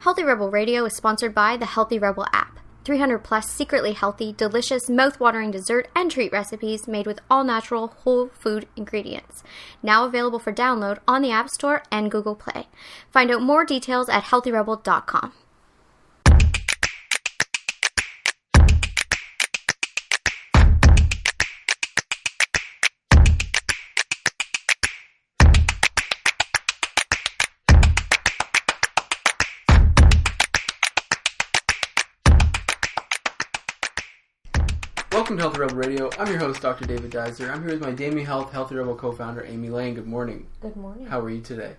Healthy Rebel Radio is sponsored by the Healthy Rebel app. 300 plus secretly healthy, delicious, mouth-watering dessert and treat recipes made with all-natural, whole food ingredients. Now available for download on the App Store and Google Play. Find out more details at healthyrebel.com. Welcome to Healthy Rebel Radio. I'm your host, Dr. David Deiser. I'm here with my Damien Health Healthy Rebel co-founder, Amy Lane. Good morning. Good morning. How are you today?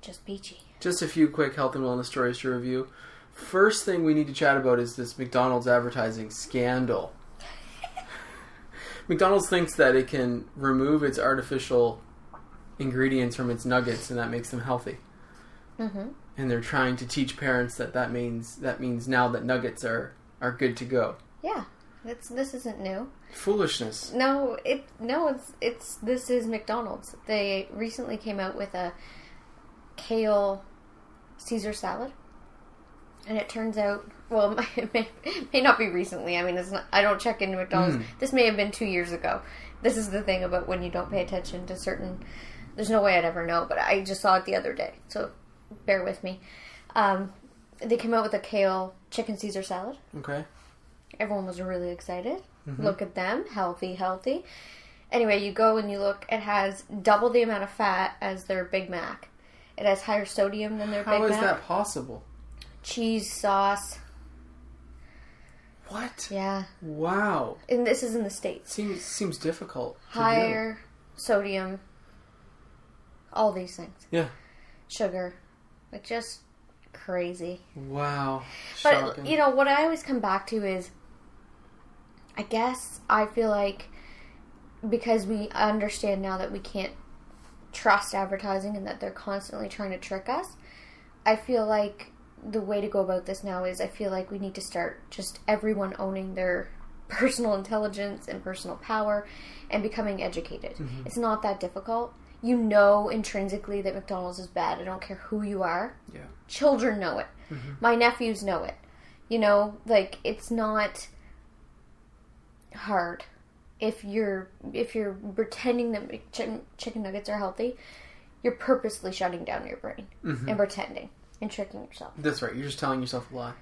Just peachy. Just a few quick health and wellness stories to review. First thing we need to chat about is this McDonald's advertising scandal. McDonald's thinks that it can remove its artificial ingredients from its nuggets and that makes them healthy. Mm-hmm. And they're trying to teach parents that means now that nuggets are good to go. Yeah. This isn't new. Foolishness. This is McDonald's. They recently came out with a kale Caesar salad, and it turns out, well, it may not be recently. I mean, I don't check into McDonald's. This may have been 2 years ago. This is the thing about when you don't pay attention to certain. There's no way I'd ever know, but I just saw it the other day, so bear with me. They came out with a kale chicken Caesar salad. Okay. Everyone was really excited. Mm-hmm. Look at them. Healthy. Anyway, you go and you look. It has double the amount of fat as their Big Mac. It has higher sodium than their Big Mac. How is that possible? Cheese sauce. What? Yeah. Wow. And this is in the States. Seems difficult. Higher sodium. All these things. Yeah. Sugar. Like, just crazy. Wow. Shocking. But, what I always come back to is, I guess I feel like because we understand now that we can't trust advertising and that they're constantly trying to trick us, I feel like the way to go about this now is I feel like we need to start just everyone owning their personal intelligence and personal power and becoming educated. Mm-hmm. It's not that difficult. You know intrinsically that McDonald's is bad. I don't care who you are. Yeah. Children know it. Mm-hmm. My nephews know it. It's not hard. If you're pretending that chicken nuggets are healthy, you're purposely shutting down your brain and pretending and tricking yourself. That's right. You're just telling yourself a lie.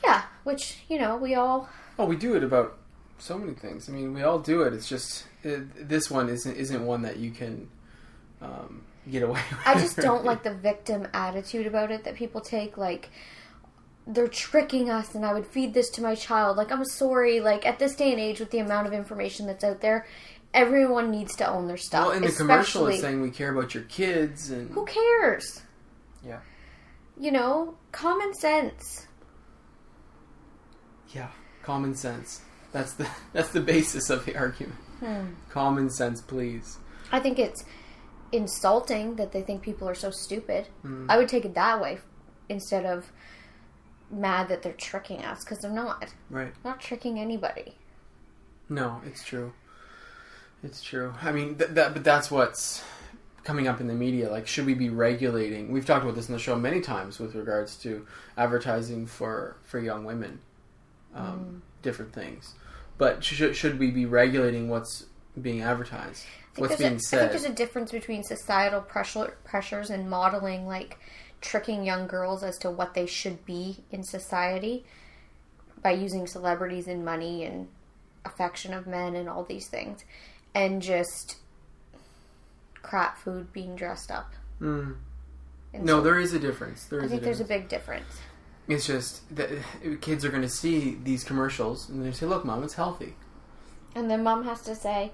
Yeah, which, we all... Oh, we do it about so many things. I mean, we all do it. It's just, this one isn't one that you can get away with. I just don't like the victim attitude about it that people take, like... They're tricking us and I would feed this to my child. Like, I'm sorry. Like, at this day and age with the amount of information that's out there, everyone needs to own their stuff. Well, in the commercial it's saying we care about your kids and... Who cares? Yeah. Common sense. Yeah, common sense. That's the basis of the argument. Common sense, please. I think it's insulting that they think people are so stupid. I would take it that way instead of mad that they're tricking us, because they're not. Right. Not tricking anybody. No, it's true. It's true. I mean, but that's what's coming up in the media. Like, should we be regulating? We've talked about this in the show many times with regards to advertising for young women, different things. But should we be regulating what's being advertised? What's being said? I think there's a difference between societal pressures and modeling, like, tricking young girls as to what they should be in society by using celebrities and money and affection of men and all these things, and just crap food being dressed up. No, so there is a difference. I think there's a big difference. It's just that kids are going to see these commercials and they say, look, Mom, it's healthy. And then Mom has to say,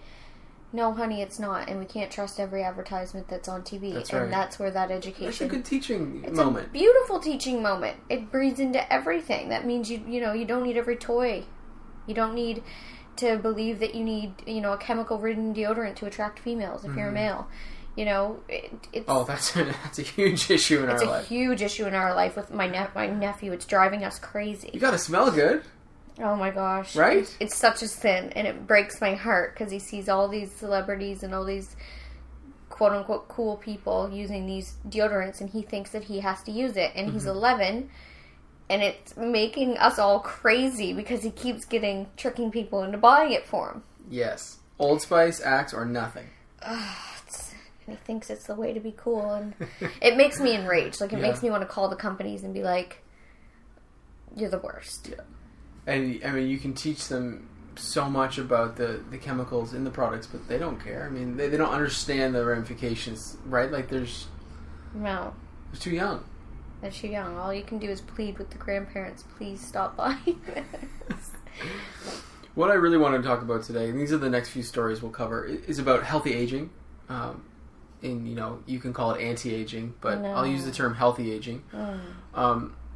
no, honey, it's not, and we can't trust every advertisement that's on TV. That's right. And that's where that education... That's a good teaching moment. It's a beautiful teaching moment. It breathes into everything. That means, you don't need every toy. You don't need to believe that you need, a chemical-ridden deodorant to attract females if you're a male. It's... Oh, that's a huge issue in our life. It's a huge issue in our life with my nephew. It's driving us crazy. You gotta smell good. Oh my gosh. Right? It's such a sin, and it breaks my heart because he sees all these celebrities and all these quote-unquote cool people using these deodorants, and he thinks that he has to use it. And he's 11, And it's making us all crazy because he keeps tricking people into buying it for him. Yes. Old Spice, Axe, or nothing. He thinks it's the way to be cool. And it makes me enraged. Like, it makes me want to call the companies and be like, you're the worst. Yeah. And, I mean, you can teach them so much about the chemicals in the products, but they don't care. I mean, they don't understand the ramifications, right? Like, No. They're too young. They're too young. All you can do is plead with the grandparents, please stop buying this. What I really want to talk about today, and these are the next few stories we'll cover, is about healthy aging. And, you can call it anti-aging, but I'll use the term healthy aging.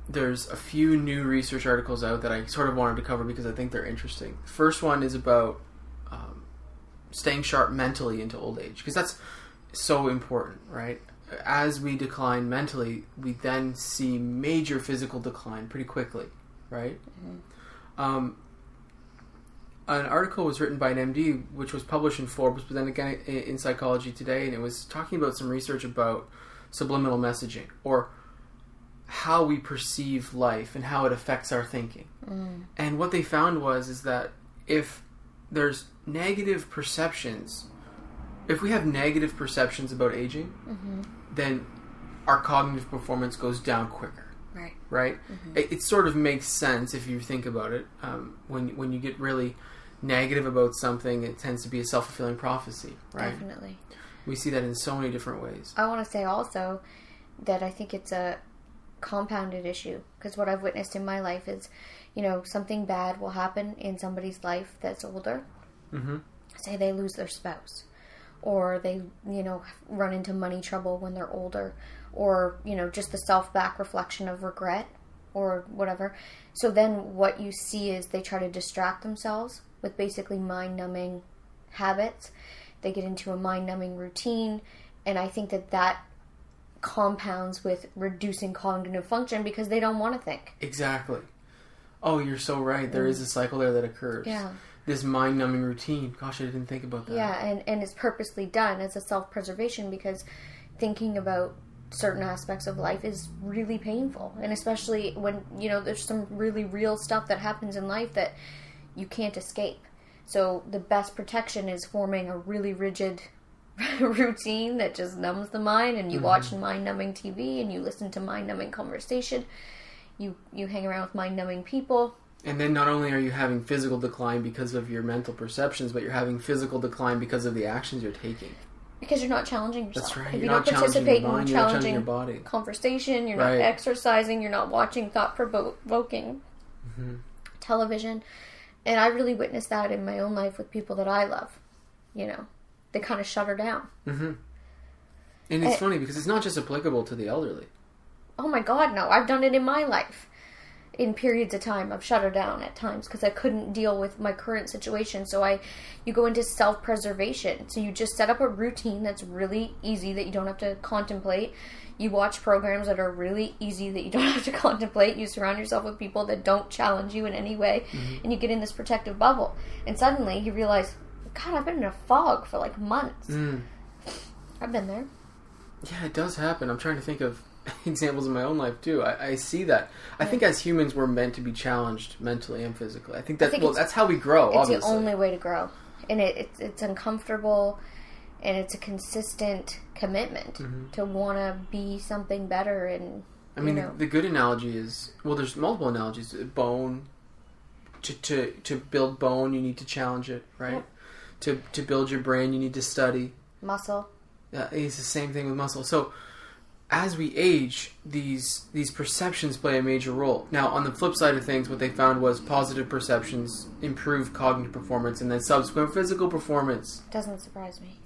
There's a few new research articles out that I sort of wanted to cover because I think they're interesting. The first one is about staying sharp mentally into old age, because that's so important, right? As we decline mentally, we then see major physical decline pretty quickly, right? Mm-hmm. An article was written by an MD, which was published in Forbes, but then again in Psychology Today, and it was talking about some research about subliminal messaging, or how we perceive life and how it affects our thinking. And what they found is that if there's negative perceptions, if we have negative perceptions about aging, then our cognitive performance goes down quicker. Right? Mm-hmm. It sort of makes sense if you think about it. When you get really negative about something, it tends to be a self-fulfilling prophecy, right? Definitely. We see that in so many different ways. I want to say also that I think it's a compounded issue, because what I've witnessed in my life is, something bad will happen in somebody's life that's older. Mm-hmm. Say they lose their spouse, or they, run into money trouble when they're older, or, just the self-back reflection of regret or whatever. So then what you see is they try to distract themselves with basically mind-numbing habits. They get into a mind-numbing routine, and I think that compounds with reducing cognitive function because they don't want to think. Exactly. Oh, you're so right. There is a cycle there that occurs. Yeah. This mind-numbing routine. Gosh, I didn't think about that. Yeah, and it's purposely done as a self-preservation, because thinking about certain aspects of life is really painful. And especially when, there's some really real stuff that happens in life that you can't escape. So the best protection is forming a really rigid routine that just numbs the mind, and you watch mind-numbing TV, and you listen to mind-numbing conversation. You hang around with mind-numbing people. And then not only are you having physical decline because of your mental perceptions, but you're having physical decline because of the actions you're taking. Because you're not challenging yourself. That's right. If you don't participate in challenging your body. Conversation, you're not exercising, you're not watching thought-provoking television. And I really witnessed that in my own life with people that I love. They kind of shut her down. Mm-hmm. And it's funny because it's not just applicable to the elderly. Oh my God, no. I've done it in my life. In periods of time, I've shut her down at times because I couldn't deal with my current situation. So you go into self-preservation. So you just set up a routine that's really easy that you don't have to contemplate. You watch programs that are really easy that you don't have to contemplate. You surround yourself with people that don't challenge you in any way. And you get in this protective bubble. And suddenly you realize, God, I've been in a fog for like months. I've been there. Yeah, it does happen. I'm trying to think of examples in my own life too. I see that. I think as humans we're meant to be challenged mentally and physically. I think that's how we grow. It's obviously the only way to grow, and it's uncomfortable, and it's a consistent commitment to want to be something better. And I mean, the good analogy is, well, there's multiple analogies. Bone. To build bone, you need to challenge it, right? Yep. To build your brain, you need to study. Muscle. Yeah, it's the same thing with muscle. So as we age, these perceptions play a major role. Now, on the flip side of things, what they found was positive perceptions improve cognitive performance, and then subsequent physical performance. Doesn't surprise me.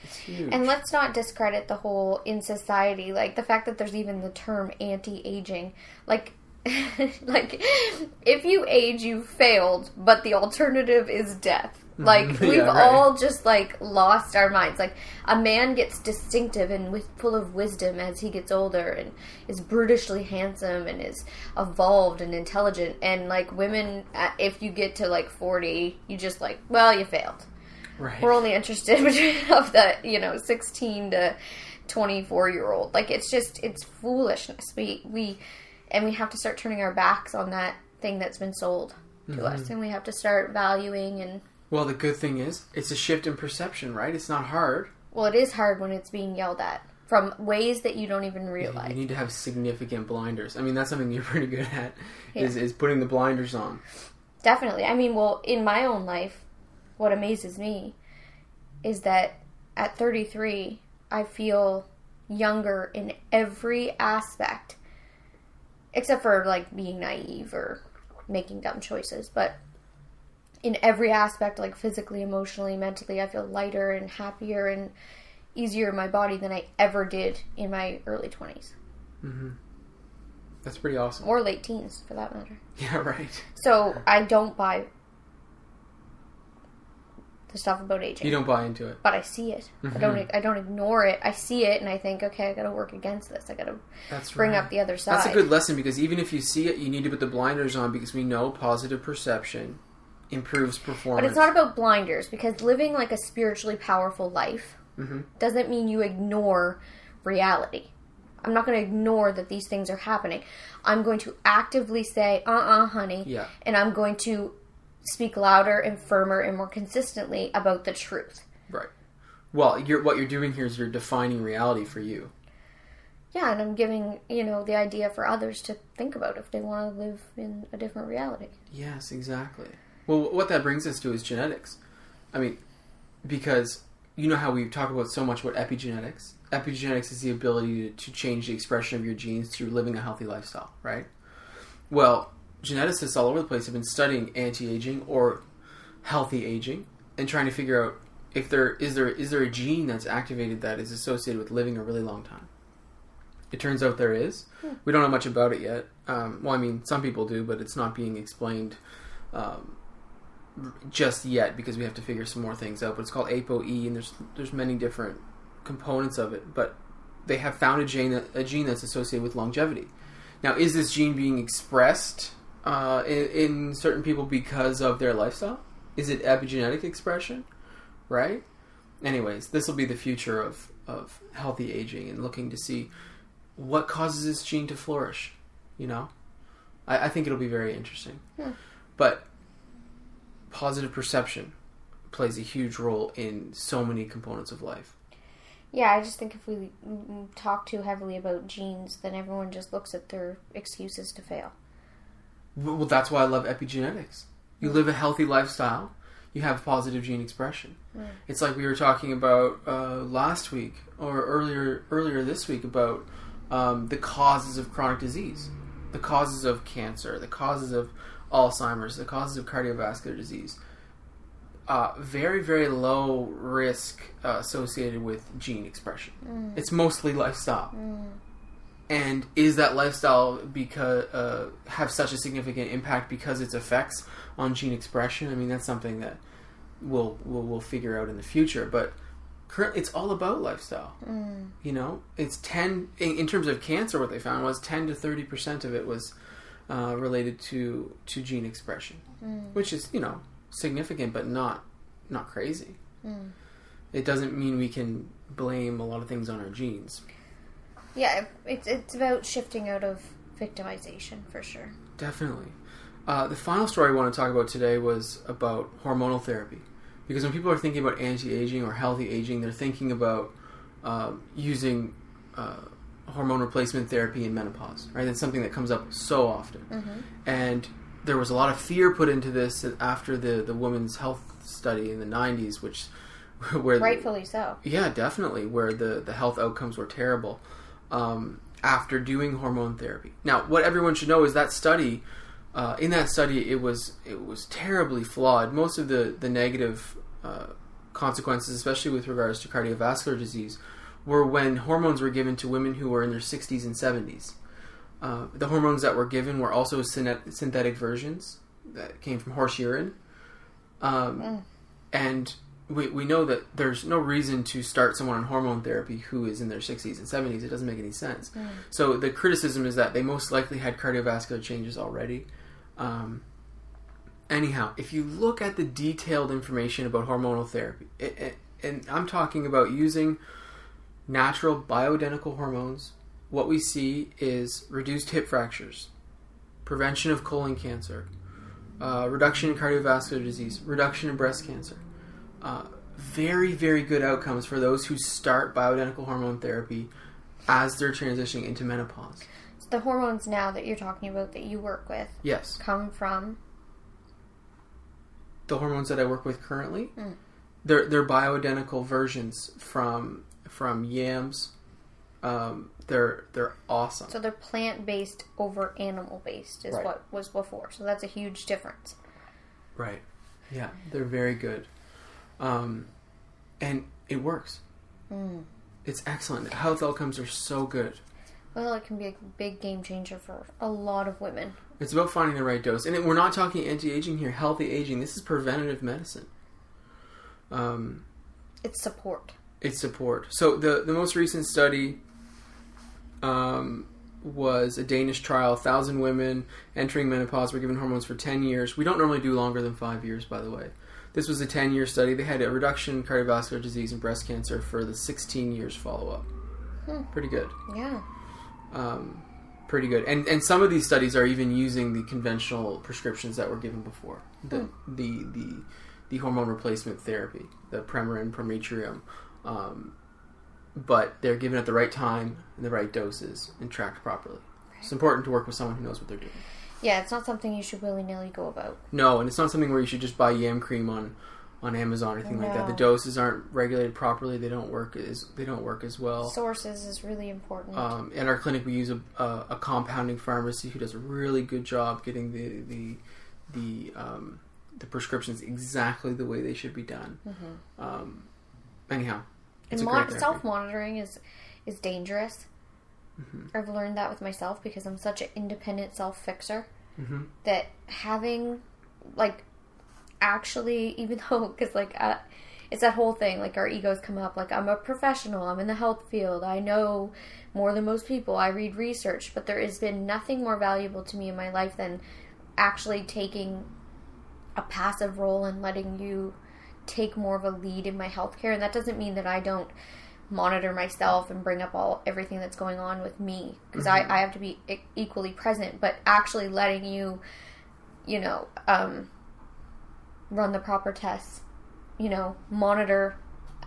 It's huge. And let's not discredit the whole, in society, like the fact that there's even the term anti-aging. Like, if you age, you failed, but the alternative is death. Like, we've all just, lost our minds. Like, a man gets distinctive and full of wisdom as he gets older and is brutishly handsome and is evolved and intelligent. And, women, if you get to, 40, you just, you failed. Right. We're only interested of the, 16 to 24-year-old. It's foolishness. And we have to start turning our backs on that thing that's been sold to us. And we have to start valuing and... Well, the good thing is, it's a shift in perception, right? It's not hard. Well, it is hard when it's being yelled at from ways that you don't even realize. You need to have significant blinders. I mean, that's something you're pretty good at, is putting the blinders on. Definitely. I mean, well, in my own life, what amazes me is that at 33, I feel younger in every aspect, except for, like, being naive or making dumb choices. But in every aspect, like physically, emotionally, mentally, I feel lighter and happier and easier in my body than I ever did in my early 20s. Mm-hmm. That's pretty awesome. Or late teens, for that matter. Yeah, right. So I don't buy the stuff about aging. You don't buy into it. But I see it. Mm-hmm. I don't ignore it. I see it and I think, okay, I gotta work against this. I gotta bring up the other side. That's a good lesson, because even if you see it, you need to put the blinders on, because we know positive perception improves performance. But it's not about blinders, because living like a spiritually powerful life doesn't mean you ignore reality. I'm not going to ignore that these things are happening. I'm going to actively say, honey. Yeah. And I'm going to speak louder and firmer and more consistently about the truth. Right. Well, what you're doing here is you're defining reality for you. Yeah, and I'm giving, the idea for others to think about if they want to live in a different reality. Yes, exactly. Well, what that brings us to is genetics. I mean, because you know how we talk about so much about epigenetics. Epigenetics is the ability to change the expression of your genes through living a healthy lifestyle, right? Well, geneticists all over the place have been studying anti-aging or healthy aging and trying to figure out if is there a gene that's activated that is associated with living a really long time. It turns out there is. We don't know much about it yet. Well, I mean, some people do, but it's not being explained just yet, because we have to figure some more things out. But it's called ApoE, and there's many different components of it. But they have found a gene that's associated with longevity. Now, is this gene being expressed in certain people because of their lifestyle? Is it epigenetic expression? Right? Anyways, this will be the future of healthy aging, and looking to see what causes this gene to flourish. I think it'll be very interesting. But positive perception plays a huge role in so many components of life. Yeah, I just think if we talk too heavily about genes, then everyone just looks at their excuses to fail. Well, that's why I love epigenetics. You live a healthy lifestyle, you have positive gene expression. It's like we were talking about last week, or earlier this week, about the causes of chronic disease, the causes of cancer, the causes of Alzheimer's, the causes of cardiovascular disease. Very, very low risk associated with gene expression. It's mostly lifestyle. And is that lifestyle have such a significant impact because its effects on gene expression? I mean, that's something that we'll figure out in the future. But currently, it's all about lifestyle. It's 10 in terms of cancer. What they found was 10 to 30% of it was related to gene expression, which is significant, but not crazy. It doesn't mean we can blame a lot of things on our genes. Yeah, it's about shifting out of victimization, for sure. Definitely. The final story I want to talk about today was about hormonal therapy. Because when people are thinking about anti-aging or healthy aging, they're thinking about using hormone replacement therapy in menopause, right? That's something that comes up so often. And there was a lot of fear put into this after the women's health study in the 90s, where rightfully so. Yeah, definitely, where the health outcomes were terrible after doing hormone therapy. Now, what everyone should know is that study, in that study, it was terribly flawed. Most of the negative consequences, especially with regards to cardiovascular disease, were when hormones were given to women who were in their 60s and 70s. The hormones that were given were also synthetic versions that came from horse urine. And we know that there's no reason to start someone on hormone therapy who is in their 60s and 70s. It doesn't make any sense. So the criticism is that they most likely had cardiovascular changes already. Anyhow, if you look at the detailed information about hormonal therapy, and I'm talking about using natural bioidentical hormones what we see is reduced hip fractures, prevention of colon cancer, reduction in cardiovascular disease, reduction in breast cancer. Very, very good outcomes for those who start bioidentical hormone therapy as they're transitioning into menopause. So the hormones now that you're talking about that you work with, yes, come from the hormones that I work with currently. They're bioidentical versions from yams. They're awesome. So they're plant-based over animal-based is what was before. So that's a huge difference. Right. Yeah, they're very good. And it works. It's excellent. Health outcomes are so good. Well, it can be a big game changer for a lot of women. It's about finding the right dose. And we're not talking anti-aging here, healthy aging. This is preventative medicine. It's support. It's support. So the most recent study was a Danish trial. 1,000 women entering menopause were given hormones for 10 years. We don't normally do longer than 5 years, by the way. This was a 10-year study. They had a reduction in cardiovascular disease and breast cancer for the 16 years follow-up. Pretty good. Yeah. Pretty good. And some of these studies are even using the conventional prescriptions that were given before. The hormone replacement therapy, the Premarin, Prometrium. But they're given at the right time and the right doses and tracked properly. Right. It's important to work with someone who knows what they're doing. Yeah, it's not something you should willy-nilly go about. No, and it's not something where you should just buy yam cream on Amazon or anything like that. The doses aren't regulated properly. They don't work as well. Sources is really important. In our clinic, we use a compounding pharmacy who does a really good job getting the prescriptions exactly the way they should be done. Anyhow, it's a great therapy. Self-monitoring is dangerous. I've learned that with myself because I'm such an independent self-fixer that having, actually, even though, because, it's that whole thing, our egos come up, I'm a professional, I'm in the health field, I know more than most people, I read research, but there has been nothing more valuable to me in my life than actually taking a passive role and letting you take more of a lead in my healthcare. And that doesn't mean that I don't monitor myself and bring up everything that's going on with me, because I have to be equally present, but actually letting you run the proper tests, monitor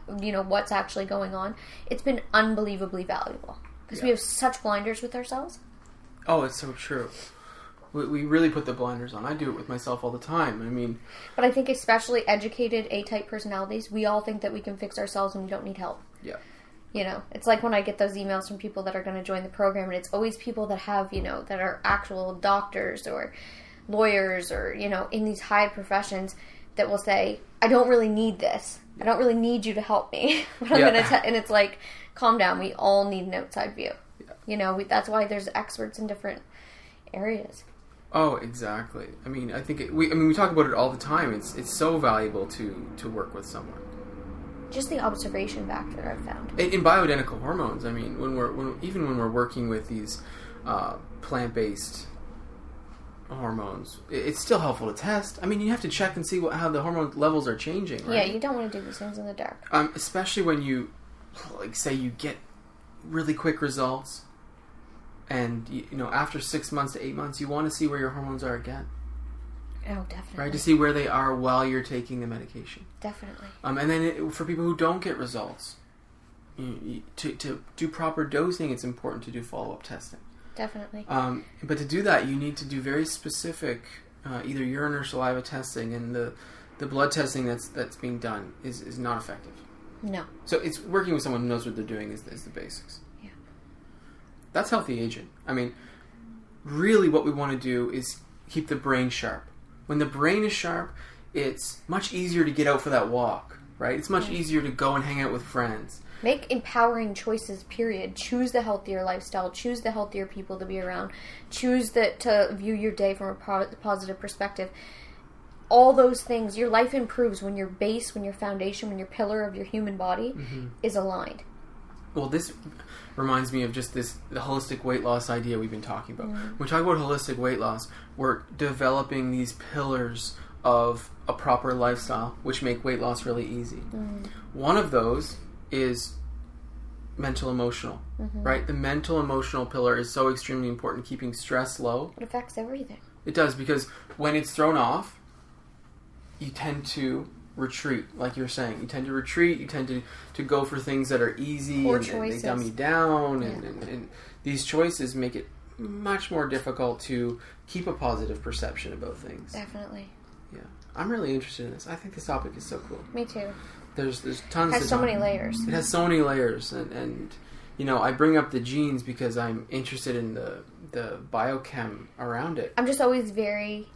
what's actually going on. It's been unbelievably valuable because we have such blinders with ourselves. Oh, it's so true. We really put the blinders on. I do it with myself all the time. But I think especially educated A-type personalities, we all think that we can fix ourselves and we don't need help. Yeah. It's like when I get those emails from people that are going to join the program, and it's always people that have, that are actual doctors or lawyers or, in these high professions that will say, I don't really need this. I don't really need you to help me. But I'm going to and it's like, calm down. We all need an outside view. Yeah. That's why there's experts in different areas. Oh, exactly. I think we talk about it all the time. It's so valuable to work with someone. Just the observation factor I've found. In bioidentical hormones, when we're working with these plant-based hormones, it's still helpful to test. You have to check and see how the hormone levels are changing, right? Yeah, you don't want to do these things in the dark. Especially when you, say you get really quick results. And, after 6 months to 8 months, you want to see where your hormones are again. Oh, definitely. Right? To see where they are while you're taking the medication. Definitely. And then for people who don't get results, to do proper dosing, it's important to do follow-up testing. Definitely. But to do that, you need to do very specific either urine or saliva testing, and the blood testing that's being done is not effective. No. So it's working with someone who knows what they're doing is the basics. That's healthy aging. Really what we want to do is keep the brain sharp. When the brain is sharp, it's much easier to get out for that walk, right? It's much easier to go and hang out with friends. Make empowering choices, period. Choose the healthier lifestyle. Choose the healthier people to be around. Choose to view your day from a positive perspective. All those things, your life improves when your base, when your foundation, when your pillar of your human body is aligned. Well, this reminds me of just the holistic weight loss idea we've been talking about. When we talk about holistic weight loss, we're developing these pillars of a proper lifestyle, which make weight loss really easy. One of those is mental emotional, right? The mental emotional pillar is so extremely important, keeping stress low. It affects everything. It does, because when it's thrown off, you tend to retreat, like you're saying. You tend to retreat, you tend to go for things that are easy, Poor and choices. they dumb you down, and these choices make it much more difficult to keep a positive perception about things. Definitely. Yeah. I'm really interested in this. I think this topic is so cool. Me too. There's tons. It has so many layers. It has so many layers, and you know, I bring up the genes because I'm interested in the biochem around it. I'm just always very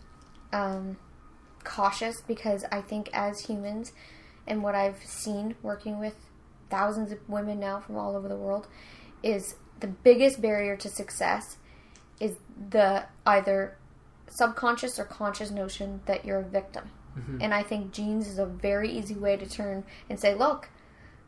cautious, because I think as humans, and what I've seen working with thousands of women now from all over the world, is the biggest barrier to success is the either subconscious or conscious notion that you're a victim. And I think genes is a very easy way to turn and say, look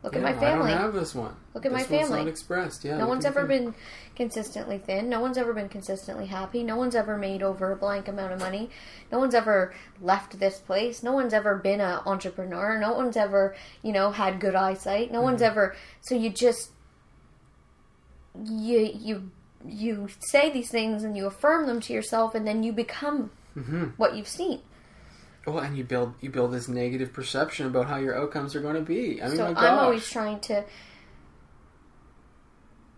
at my family. I don't have this one. Look at this my family. One's not expressed. Yeah. No one's ever been consistently thin. No one's ever been consistently happy. No one's ever made over a blank amount of money. No one's ever left this place. No one's ever been an entrepreneur. No one's ever, had good eyesight. No one's ever. So you just you say these things and you affirm them to yourself, and then you become what you've seen. Well, and you build this negative perception about how your outcomes are going to be. I mean, so my gosh. I'm always trying to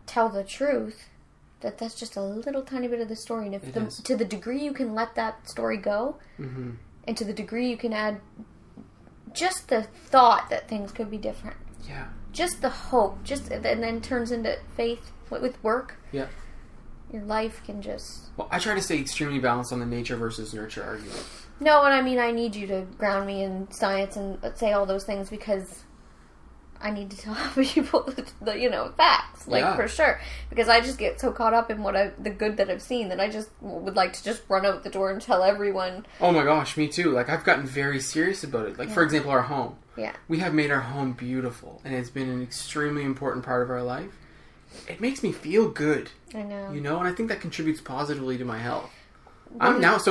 tell the truth, that that's just a little tiny bit of the story. And if to the degree you can let that story go, and to the degree you can add just the thought that things could be different. Yeah. Just the hope, and then turns into faith with work. Yeah. Your life can just... Well, I try to stay extremely balanced on the nature versus nurture argument. No, and I mean, I need you to ground me in science and say all those things, because I need to tell people the facts, for sure. Because I just get so caught up in the good that I've seen, that I just would like to just run out the door and tell everyone. Oh my gosh, me too. Like, I've gotten very serious about it. Like, for example, our home. Yeah. We have made our home beautiful, and it's been an extremely important part of our life. It makes me feel good. I know. And I think that contributes positively to my health. I'm just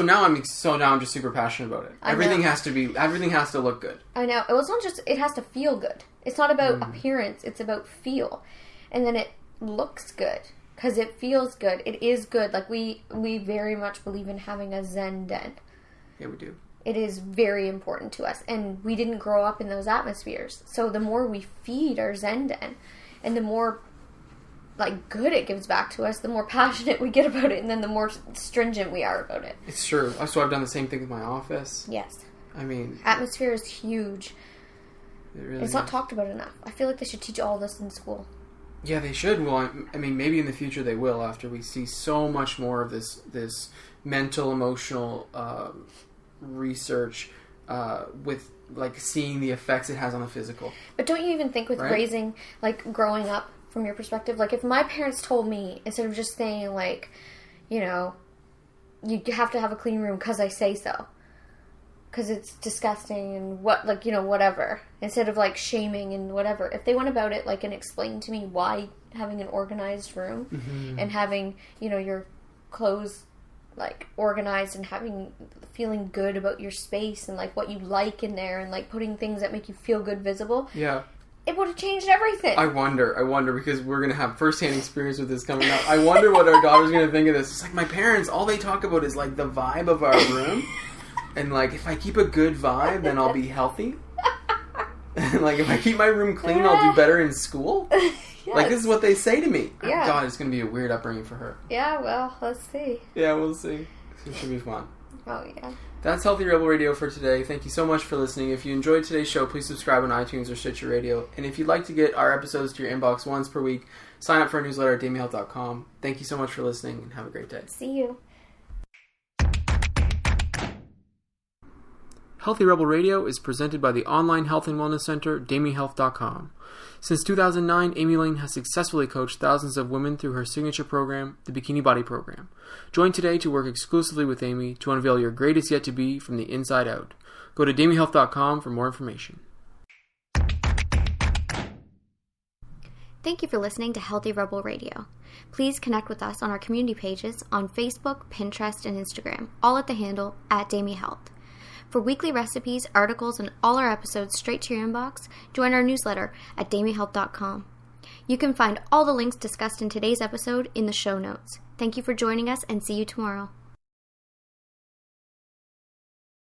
super passionate about it. Everything has to look good. I know. It's not just, it has to feel good. It's not about appearance, it's about feel. And then it looks good because it feels good. It is good. Like, we very much believe in having a Zen den. Yeah, we do. It is very important to us, and we didn't grow up in those atmospheres. So the more we feed our Zen den, and the more good it gives back to us, the more passionate we get about it, and then the more stringent we are about it. It's true. So I've done the same thing with my office. Yes. I mean... atmosphere is huge. It really it's not talked about enough. I feel like they should teach all this in school. Yeah, they should. Well, I mean, maybe in the future they will, after we see so much more of this mental, emotional research with, seeing the effects it has on the physical. But don't you even think with raising, growing up, from your perspective, if my parents told me, instead of just saying, you have to have a clean room because I say so, because it's disgusting and whatever, instead of shaming and whatever, if they went about it and explained to me why having an organized room and having your clothes organized and feeling good about your space and what you like in there, and putting things that make you feel good visible, it would have changed everything. I wonder, because we're going to have first-hand experience with this coming up. I wonder what our daughter's going to think of this. It's my parents, all they talk about is, the vibe of our room. And, if I keep a good vibe, then I'll be healthy. And, if I keep my room clean, I'll do better in school. Yes. This is what they say to me. Yeah. Oh, God, it's going to be a weird upbringing for her. Yeah, well, let's see. Yeah, we'll see. It should be fun. Oh, yeah. That's Healthy Rebel Radio for today. Thank you so much for listening. If you enjoyed today's show, please subscribe on iTunes or Stitcher Radio. And if you'd like to get our episodes to your inbox once per week, sign up for our newsletter at damihealth.com. Thank you so much for listening, and have a great day. See you. Healthy Rebel Radio is presented by the online health and wellness center, damihealth.com. Since 2009, Amy Lane has successfully coached thousands of women through her signature program, the Bikini Body Program. Join today to work exclusively with Amy to unveil your greatest yet to be from the inside out. Go to damihealth.com for more information. Thank you for listening to Healthy Rebel Radio. Please connect with us on our community pages on Facebook, Pinterest, and Instagram, all at the handle @DamiHealth. For weekly recipes, articles, and all our episodes straight to your inbox, join our newsletter at damihealth.com. You can find all the links discussed in today's episode in the show notes. Thank you for joining us, and see you tomorrow.